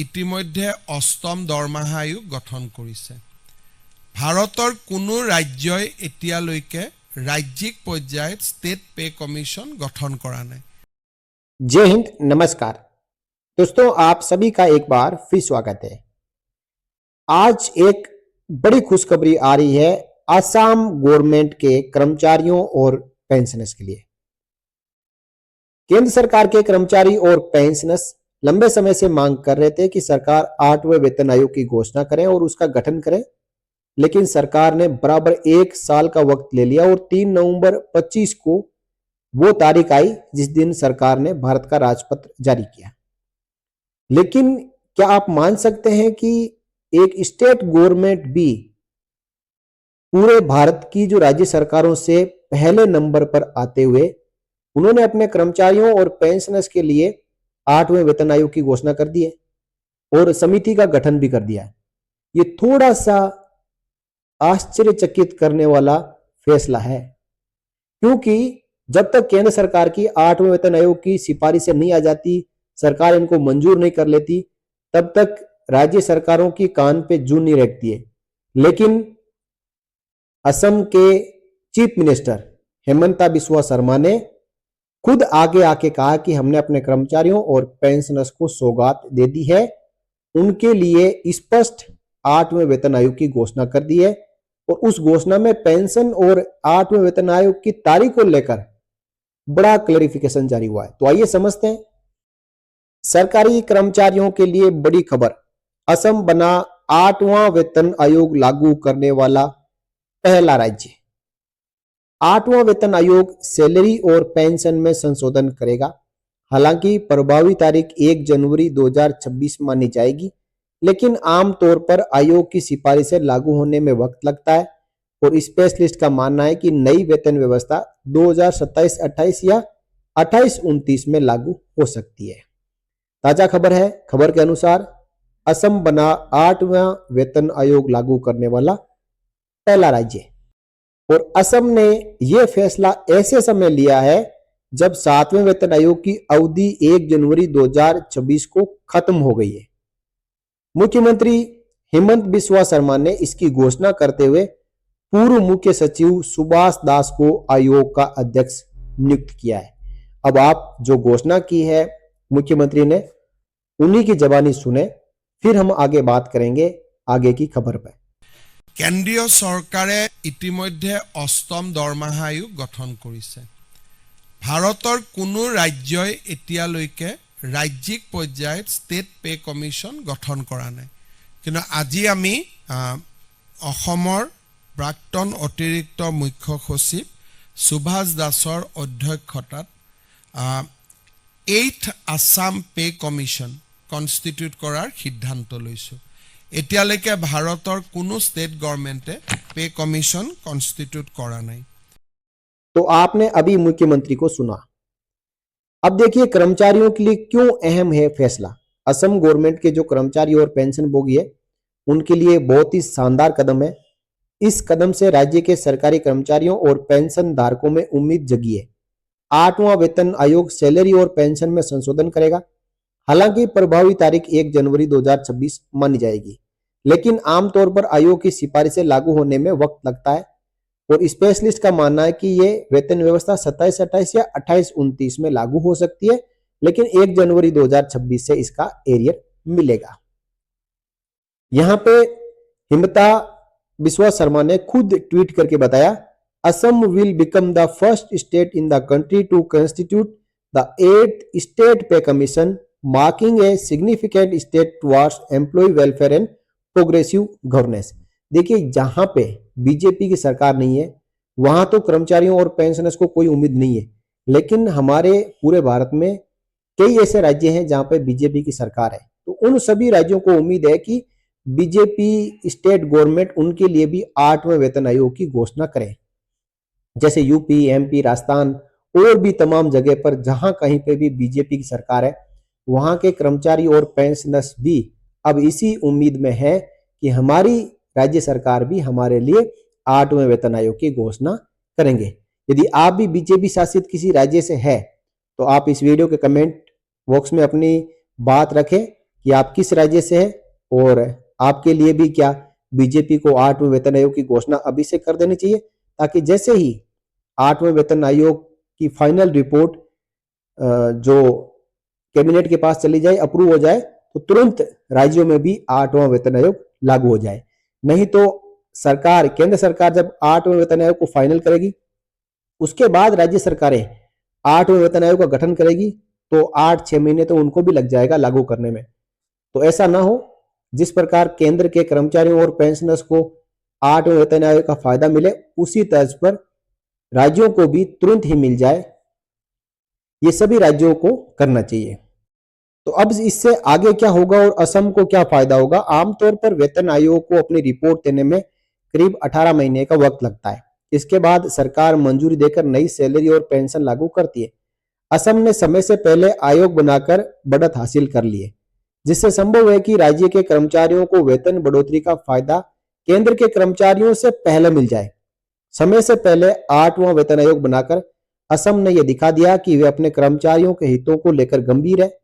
ইতিমধ্যে অষ্টম দৰমহা আয়োগ গঠন কৰিছে। ভাৰতৰ কোনো ৰাজ্যই এতিয়ালৈকে ৰাজ্যিক পৰ্যায়ত স্টেট पे कमीशन गठन करा नहीं। जय हिंद, नमस्कार दोस्तों, आप सभी का एक बार फिर स्वागत है। आज एक बड़ी खुशखबरी आ रही है असम गवर्नमेंट के कर्मचारियों और पेंशनर्स के लिए। केंद्र सरकार के कर्मचारी और पेंशनर्स लंबे समय से मांग कर रहे थे कि सरकार 8वें वेतन आयोग की घोषणा करें और उसका गठन करें, लेकिन सरकार ने बराबर 1 साल का वक्त ले लिया और 3 नवंबर 25 को वो तारीख आई जिस दिन सरकार ने भारत का राजपत्र जारी किया। लेकिन क्या आप मान सकते हैं कि एक स्टेट गवर्नमेंट भी पूरे भारत की जो राज्य सरकारों से पहले नंबर पर आते हुए उन्होंने अपने कर्मचारियों और पेंशनर्स के लिए 8वें वेतन आयोग की घोषणा कर दी है और समिति का गठन भी कर दिया है। ये थोड़ा सा आश्चर्यचकित करने वाला फैसला है, क्योंकि जब तक केंद्र सरकार की 8वें वेतन आयोग की सिफारिशें नहीं आ जाती, सरकार इनको मंजूर नहीं कर लेती, तब तक राज्य सरकारों की कान पे जूं नहीं रखती है। लेकिन असम के चीफ मिनिस्टर हेमंता बिस्वा शर्मा ने खुद आगे आके कहा कि हमने अपने कर्मचारियों और पेंशनर्स को सौगात दे दी है, उनके लिए स्पष्ट 8वें वेतन आयोग की घोषणा कर दी है और उस घोषणा में पेंशन और 8वें वेतन आयोग की तारीख को लेकर बड़ा क्लैरिफिकेशन जारी हुआ है। तो आइए समझते हैं। सरकारी कर्मचारियों के लिए बड़ी खबर, असम बना 8वां वेतन आयोग लागू करने वाला पहला राज्य। 8वां वेतन आयोग सैलरी और पेंशन में संशोधन करेगा। हालांकि प्रभावी तारीख 1 जनवरी 2026 मानी जाएगी, लेकिन आमतौर पर आयोग की सिफारिशें लागू होने में वक्त लगता है और स्पेशलिस्ट का मानना है कि नई वेतन व्यवस्था 2027-28 या 28-29 में लागू हो सकती है। ताजा खबर है, खबर के अनुसार असम बना 8वां वेतन आयोग लागू करने वाला पहला राज्य और असम ने यह फैसला ऐसे समय लिया है जब 7वें वेतन आयोग की अवधि 1 जनवरी 2026 को खत्म हो गई है। मुख्यमंत्री हेमंत बिस्वा शर्मा ने इसकी घोषणा करते हुए पूर्व मुख्य सचिव सुभाष दास को आयोग का अध्यक्ष नियुक्त किया है। अब आप जो घोषणा की है मुख्यमंत्री ने, उन्हीं की जबानी सुने, फिर हम आगे बात करेंगे आगे की खबर पर। কেন্দ্ৰীয় চৰকাৰে ইতিমধ্যে অষ্টম দৰমহা আয়োগ গঠন কৰিছে। ভাৰতৰ কোনো ৰাজ্যই এতিয়ালৈকে ৰাজ্যিক পৰ্যায়ত ষ্টেট पे कमीशन গঠন কৰা নাই। কিন্তু আজি আমি অসমৰ প্ৰাক্তন অতিৰিক্ত মুখ্য সচিব সুভাষ দাসৰ অধ্যক্ষতাত 8th আসাম पे कमीशन কনষ্টিটিউট কৰাৰ সিদ্ধান্ত লৈছো। এতিয়ালৈকে ভাৰতৰ কোনো স্টেট গভৰ্নমেন্টে पे कमीशन कॉन्स्टिट्यूट करा नहीं। तो आपने अभी मुख्यमंत्री को सुना। अब देखिए कर्मचारियों के लिए क्यों अहम है फैसला। असम गवर्नमेंट के जो कर्मचारी और पेंशन भोगी है उनके लिए बहुत ही शानदार कदम है। इस कदम से राज्य के सरकारी कर्मचारियों और पेंशन धारकों में उम्मीद जगी है। 8वां वेतन आयोग सैलरी और पेंशन में संशोधन करेगा। हालांकि प्रभावी तारीख 1 जनवरी 2026 मानी जाएगी, लेकिन आमतौर पर आयोग की सिफारिशें लागू होने में वक्त लगता है और स्पेशलिस्ट का मानना है कि ये वेतन व्यवस्था 27-28 या 28-29 में लागू हो सकती है, लेकिन 1 जनवरी 2026 से इसका एरियर मिलेगा। यहां पे हेमंता बिस्वा शर्मा ने खुद ट्वीट करके बताया, Assam will become the first state in the country to constitute the 8th state pay commission, marking a significant state towards employ welfare and progressive governance. देखिए, जहां पे बीजेपी की सरकार नहीं है वहां तो कर्मचारियों और पेंशनर्स को कोई उम्मीद नहीं है, लेकिन हमारे पूरे भारत में कई ऐसे राज्य हैं जहां पे बीजेपी की सरकार है। तो उन सभी राज्यों को उम्मीद है कि बीजेपी स्टेट गवर्नमेंट उनके लिए भी 8वें वेतन आयोग की घोषणा करे। जैसे यूपी, एमपी, राजस्थान और भी तमाम जगह पर जहां कहीं पे भी बीजेपी की सरकार है, वहां के कर्मचारी और पेंशनर्स भी अब इसी उम्मीद में है कि हमारी राज्य सरकार भी हमारे लिए 8वें वेतन आयोग की घोषणा करेंगे। यदि आप भी बीजेपी शासित किसी राज्य से है तो आप इस वीडियो के कमेंट बॉक्स में अपनी बात रखें कि आप किस राज्य से हैं और आपके लिए भी क्या बीजेपी को 8वें वेतन आयोग की घोषणा अभी से कर देनी चाहिए, ताकि जैसे ही 8वें वेतन आयोग की फाइनल रिपोर्ट जो कैबिनेट के पास चली जाए, अप्रूव हो जाए, तो तुरंत राज्यों में भी 8वां वेतन आयोग लागू हो जाए। नहीं तो सरकार, केंद्र सरकार जब 8वें वेतन आयोग को फाइनल करेगी, उसके बाद राज्य सरकारें 8वें वेतन आयोग का गठन करेगी, तो 8-6 महीने तो उनको भी लग जाएगा लागू करने में। तो ऐसा ना हो, जिस प्रकार केंद्र के कर्मचारियों और पेंशनर्स को 8वें वेतन आयोग का फायदा मिले, उसी तर्ज पर राज्यों को भी तुरंत ही मिल जाए, ये सभी राज्यों को करना चाहिए। तो अब इससे आगे क्या होगा और असम को क्या फायदा होगा? आमतौर पर वेतन आयोग को अपनी रिपोर्ट देने में करीब 18 महीने का वक्त लगता है। इसके बाद सरकार मंजूरी देकर नई सैलरी और पेंशन लागू करती है। असम ने समय से पहले आयोग बनाकर बढ़त हासिल कर ली है, जिससे संभव है कि राज्य के कर्मचारियों को वेतन बढ़ोतरी का फायदा केंद्र के कर्मचारियों से पहले मिल जाए। समय से पहले 8वां वेतन आयोग बनाकर असम ने यह दिखा दिया कि वे अपने कर्मचारियों के हितों को लेकर गंभीर है।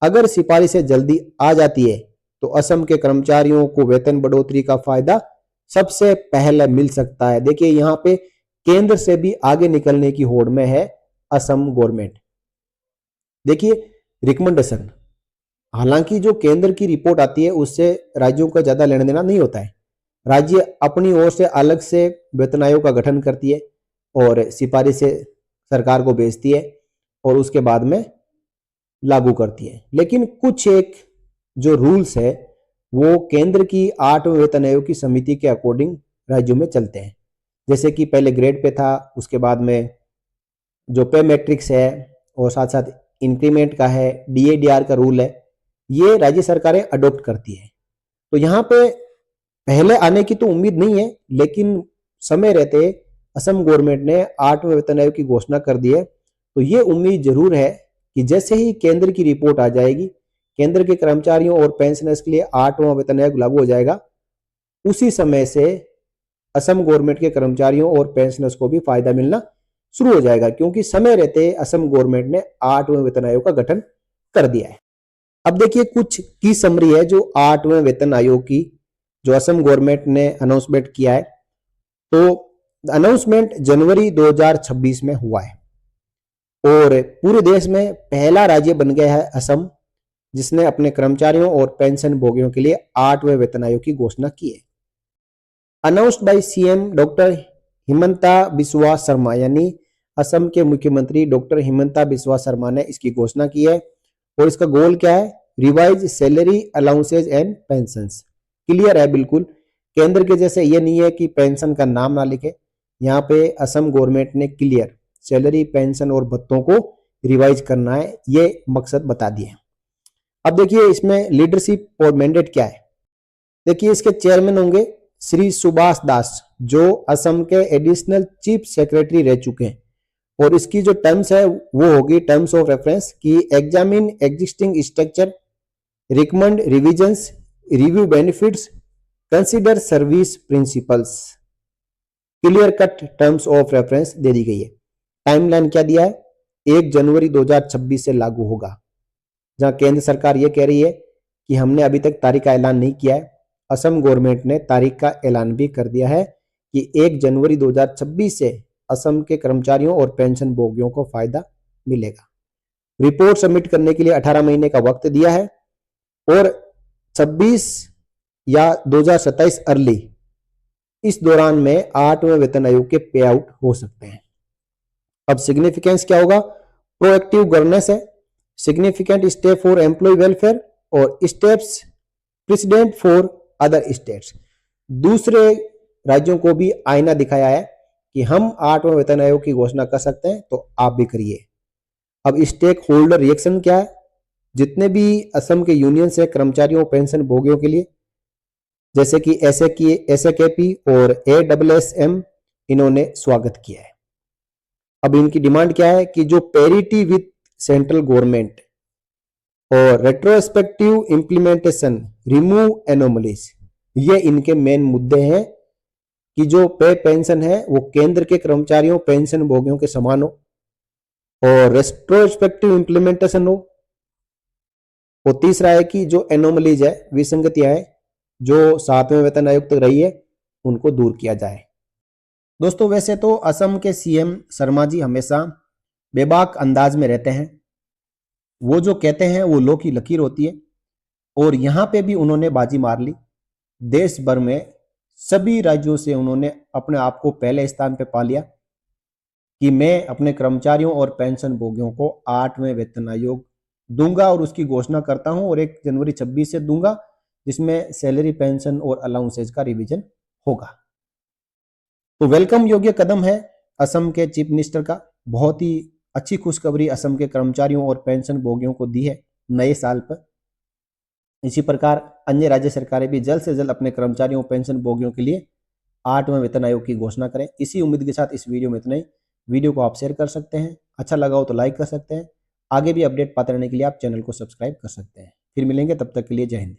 अगर सिफारिशें जल्दी आ जाती है तो असम के कर्मचारियों को वेतन बढ़ोतरी का फायदा सबसे पहले मिल सकता है। देखिए, यहाँ पे केंद्र से भी आगे निकलने की होड़ में है असम गवर्नमेंट। देखिए, रिकमेंडेशन, हालांकि जो केंद्र की रिपोर्ट आती है उससे राज्यों का ज्यादा लेना देना नहीं होता है। राज्य अपनी ओर से अलग से वेतन आयोग का गठन करती है और सिफारिशें सरकार को भेजती है और उसके बाद में लागू करती है। लेकिन कुछ एक जो रूल्स है वो केंद्र की 8वें वेतन आयोग की समिति के अकॉर्डिंग राज्यों में चलते हैं। जैसे कि पहले ग्रेड पे था, उसके बाद में जो पे मैट्रिक्स है और साथ साथ इंक्रीमेंट का है, डीएडीआर का रूल है, ये राज्य सरकारें अडॉप्ट करती है। तो यहाँ पे पहले आने की तो उम्मीद नहीं है, लेकिन समय रहते असम गवर्नमेंट ने 8वें वेतन आयोग की घोषणा कर दी है। तो ये उम्मीद जरूर है कि जैसे ही केंद्र की रिपोर्ट आ जाएगी, केंद्र के कर्मचारियों और पेंशनर्स के लिए 8वां वेतन आयोग लागू हो जाएगा, उसी समय से असम गवर्नमेंट के कर्मचारियों और पेंशनर्स को भी फायदा मिलना शुरू हो जाएगा, क्योंकि समय रहते असम गवर्नमेंट ने 8वें वेतन आयोग का गठन कर दिया है। अब देखिए, कुछ की समरी है जो 8वें वेतन आयोग की जो असम गवर्नमेंट ने अनाउंसमेंट किया है। तो अनाउंसमेंट जनवरी 2026 में हुआ है और पूरे देश में पहला राज्य बन गया है असम, जिसने अपने कर्मचारियों और पेंशन भोगियों के लिए 8वें वेतन आयोग की घोषणा की है। Announced by CM doctor Himanta Biswa Sharma, यानी असम के मुख्यमंत्री डॉक्टर हिमंता बिस्वा शर्मा ने इसकी घोषणा की है। और इसका गोल क्या है? Revise salary allowances and pensions. Clear है बिल्कुल। केंद्र के जैसे ये नहीं है कि पेंशन का नाम ना लिखे, यहाँ पे असम गवर्नमेंट ने क्लियर सैलरी, पेंशन और भत्तों को रिवाइज करना है, ये मकसद बता दिए। अब देखिए, इसमें लीडरशिप और मैंडेट क्या है। देखिए, इसके चेयरमैन होंगे श्री सुभाष दास, जो असम के एडिशनल चीफ सेक्रेटरी रह चुके हैं। और इसकी जो टर्म्स है वो होगी टर्म्स ऑफ रेफरेंस की examine existing structure, recommend revisions, review benefits, consider service principles. Clear cut terms of reference दे दी गई है। टाइमलाइन क्या दिया है? 1 जनवरी 2026 से लागू होगा। जहां केंद्र सरकार ये कह रही है कि हमने अभी तक तारीख का ऐलान नहीं किया है, असम गवर्नमेंट ने तारीख का ऐलान भी कर दिया है कि 1 जनवरी 2026 से असम के कर्मचारियों और पेंशन भोगियों को फायदा मिलेगा। रिपोर्ट सबमिट करने के लिए 18 महीने का वक्त दिया है और 26 या 2027 अर्ली, इस दौरान में 8वें वेतन आयोग के पे आउट हो सकते हैं। अब सिग्निफिकेंस क्या होगा? प्रोएक्टिव गवर्नेंस है, significant step for employ welfare और steps president for other states. दूसरे राज्यों को भी आईना दिखाया है कि हम 8वें वेतन आयोग की घोषणा कर सकते हैं, तो आप भी करिए। अब स्टेक होल्डर रिएक्शन क्या है? जितने भी असम के यूनियंस है कर्मचारियों और पेंशन भोगियों के लिए, जैसे कि एसएकेपी और एडब्ल्यूएसएम, इन्होंने स्वागत किया है। अब इनकी डिमांड क्या है कि जो पेरिटी विथ सेंट्रल गवर्नमेंट और रेट्रोस्पेक्टिव इंप्लीमेंटेशन, रिमूव एनोमलीज, ये इनके मेन मुद्दे हैं कि जो पे पेंशन है वो केंद्र के कर्मचारियों पेंशन भोगियों के समान हो और रेट्रोस्पेक्टिव इंप्लीमेंटेशन हो और तीसरा है कि जो एनोमलीज है, विसंगतियां है जो 7वें वेतन आयोग तक रही है, उनको दूर किया जाए। दोस्तों वैसे तो असम के सीएम शर्मा जी हमेशा बेबाक अंदाज में रहते हैं, वो जो कहते हैं वो लो की लकीर होती है, और यहाँ पे भी उन्होंने बाजी मार ली। देश भर में सभी राज्यों से उन्होंने अपने आप को पहले स्थान पे पा लिया कि मैं अपने कर्मचारियों और पेंशन भोगियों को 8वें वेतन आयोग दूंगा, और उसकी घोषणा करता हूं, और 1 जनवरी 26 से दूंगा, जिसमें सैलरी, पेंशन और अलाउंसेज का रिवीजन होगा। तो वेलकम योग्य कदम है असम के चीफ मिनिस्टर का। बहुत ही अच्छी खुशखबरी असम के कर्मचारियों और पेंशन भोगियों को दी है नए साल पर। इसी प्रकार अन्य राज्य सरकारें भी जल्द से जल्द अपने कर्मचारियों और पेंशन भोगियों के लिए 8वें वेतन आयोग की घोषणा करें। इसी उम्मीद के साथ इस वीडियो में इतना ही। वीडियो को आप शेयर कर सकते हैं, अच्छा लगा हो तो लाइक कर सकते हैं। आगे भी अपडेट पाते रहने के लिए आप चैनल को सब्सक्राइब कर सकते हैं। फिर मिलेंगे, तब तक के लिए जय हिंद।